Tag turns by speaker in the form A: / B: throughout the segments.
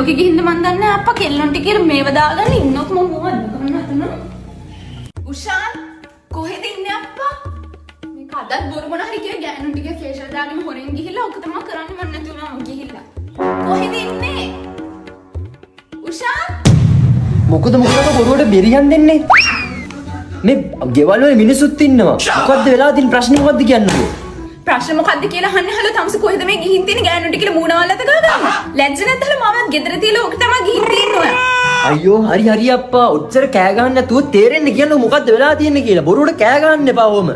A: එකේ ගිහින්ද මන් දන්නේ අප්පා කෙල්ලොන්ට කියලා මේව දාගෙන ඉන්නකො මම මොකද්ද කරන්න හදන උෂාන් කොහෙද ඉන්නේ අප්පා මේක අදත් බොරු මොන හරි කියලා ගෑනුන් ටික ෆේෂල් දාගෙන හොරෙන් ගිහිල්ලා ඔක තමයි කරන්නේ මන් නැතුව මම ගිහිල්ලා කොහෙද ඉන්නේ උෂාන්
B: මොකද බොරුවට බෙරියන් දෙන්නේ මේ ගෙවල් වල මිනිස්සුත් ඉන්නවා මොකද්ද වෙලා තියෙන ප්‍රශ්නේ මොකද්ද කියන්නේ
A: ප්‍රශ්න මොකද්ද කියලා අහන්නේ හලෝ තමස කොහෙද මේ ගිහින් තියෙන ගෑනුන් ටික කියලා මූණවල්ලත ගාගන්න ලැජ්ජ නැද්ද හලෝ මමත් ගෙදර තියලා ඔක තමයි ගිහින් තියෙන්නේ
B: අයියෝ හරි අප්පා ඔච්චර කෑ ගහන්න නැතුව තේරෙන්නේ කියන්නේ මොකද්ද වෙලා තියෙන්නේ කියලා බොරුවට කෑ ගහන්න එපා ඕම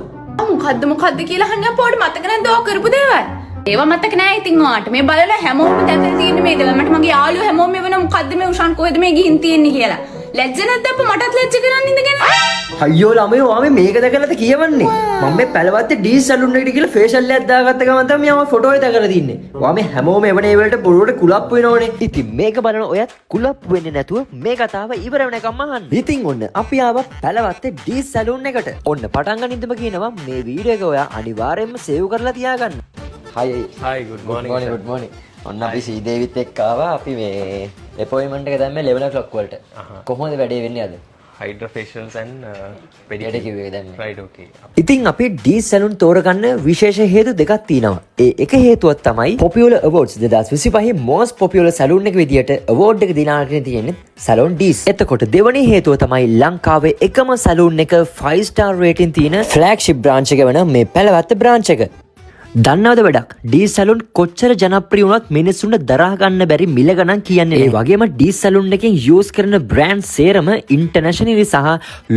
A: මොකද්ද කියලා අහන්නේ අප්පා ඔයාලට මතක නැද්ද ඔය කරපු දේවල් ඒව මතක නෑ ඉතින් ඔයාට මේ බලලා හැමෝම දැකලා තියෙන්නේ මේ දේවල් මට මගේ යාළුවෝ හැමෝම මේ වෙන මොකද්ද මේ උෂාන් කොහෙද මේ ගිහින් තියෙන්නේ කියලා ලැජ්ජ නැද්ද අප්පා මටත් ලැජ්ජ කරන්න ඉඳගෙන
B: අයියෝ ළමයි ඔයා මේක දැකලාද කියවන්නේ මම මේ පැලවත්තේ ඩී සැලුන් එකට ගිහලා ෆේෂල් එකක් දාගත්ත ගමන් තමයි මම ෆොටෝ එක දැකලා තින්නේ ඔයා මේ හැමෝම එවනේ වලට බොරුවට කුලප්පු වෙනවනේ ඉතින් මේක බලන ඔයත් කුලප්පු වෙන්නේ නැතුව මේ කතාව ඉවර වෙනකම් අහන්න ඉතින් ඔන්න අපි ආවා පැලවත්තේ ඩී සැලුන් එකට ඔන්න පටන් ගනින්දම කියනවා මේ වීඩියෝ එක ඔයා අනිවාර්යයෙන්ම සේව් කරලා තියාගන්න
C: Hi, good morning.
B: ඔන්න අපි සීදේවිත් එක්ක ආවා අපි මේ අපොයින්ට්මන්ට් එක දැම්මේ 11 o'clock වලට කොහොමද වැඩේ වෙන්නේ අද
C: Hydra facials and
B: pedicure එක දැම්මේ
C: right, okay.
B: ඉතින් අපි ඩී සැලුන් තෝරගන්න විශේෂ හේතු දෙකක් තියෙනවා. ඒ එක හේතුවක් තමයි Popular Awards 2025 Most Popular Salon එක විදියට award එක දිනාගෙන තියෙන්නේ Salon D's. එතකොට දෙවැනි හේතුව තමයි ලංකාවේ එකම සැලූන් එක 5 star rating තියෙන flagship branch එක වෙන මේ පැලවත්ත branch එක. දන්නවද වැඩක් ඩී සැලුන් කොච්චර ජනප්‍රිය වුණත් මිනිස්සුන්ට දරා ගන්න බැරි මිල ගණන් කියන්නේ. ඒ වගේම ඩී සැලුන් එකෙන් යූස් කරන බ්‍රෑන්ඩ් සේරම ඉන්ටර්නැෂනලි සහ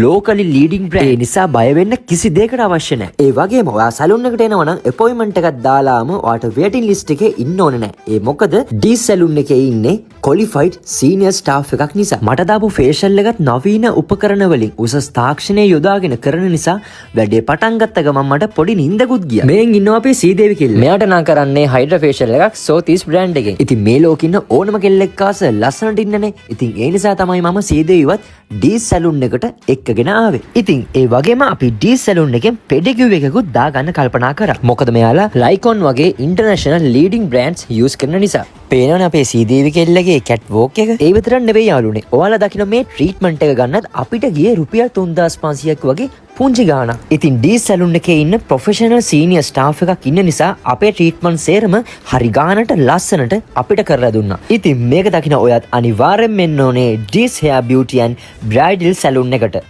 B: ලෝකලි ලීඩින් බ්‍රෑන්ඩ්. ඒ නිසා බය වෙන්න කිසි දෙයකට අවශ්‍ය නැහැ. ඒ වගේම ඔයා සැලුන් එකට එනවා නම් අපොයින්ට්මන්ට් එකක් දාලාම ඔයාට වේටින් ලිස්ට් එකේ ඉන්න ඕනේ නැහැ. ඒ මොකද ඩී සැලුන් එකේ ඉන්නේ qualified senior staff එකක් නිසා. මට දාපු ෆේෂල් එකත් නවීන උපකරණ වලින් උසස් තාක්ෂණය යොදාගෙන කරන නිසා වැඩේ පටන් ගත්ත ගමන් මට පොඩි නිින්දකුත් ගියා. මෙන් ඉන්නවා අපි සීදේවි කෙල්ල. මෙයාට නම් කරන්නේ හයිඩ්‍රා ෆේෂල් එකක් සෝතිස් බ්‍රෑන්ඩ් එකෙන්. ඉතින් මේ ලෝකෙ ඉන්න ඕනම කෙල්ලෙක් ආස ලස්සනට ඉන්නනේ. ඉතින් ඒ නිසා තමයි මම සීදේවිවත් ඩී සැලුන් එකට එක්කගෙන ආවේ. ඉතින් ඒ වගේම අපි ඩී සැලුන් එකෙන් පෙඩිකියුර් එකකුත් දාගන්න කල්පනා කරා. මොකද මෙයාලා ලයිකොන් වගේ ඉන්ටර්නැෂනල් ලීඩින් බ්‍රෑන්ඩ්ස් යූස් කරන නිසා. පේනවනේ අපේ සීදේවි කෙල්ලගේ කැට් වෝක් එක. ඒ විතරක් නෙවෙයි යාළුවනේ. ඔයාලා දකින්න මේ ට්‍රීට්මන්ට් එක ගන්නත් අපිට ගියේ රුපියල් 3500ක් වගේ පුංචි ගාණක්. ඉතින් ඩී සැලුන් එකේ ඉන්න ප්‍රොෆෙෂනල් සීනියර් ස්ටාෆ් එකක් ඉන්න නිසා අපේ ට්‍රීට්මන්ට් සේරම හරි ගානට ලස්සනට අපිට කරලා දුන්නා. ඉතින් මේක දකින්න ඔයත් අනිවාර්යෙන්ම එන්න ඕනේ D's Hair Beauty and Bridal Salon එකට.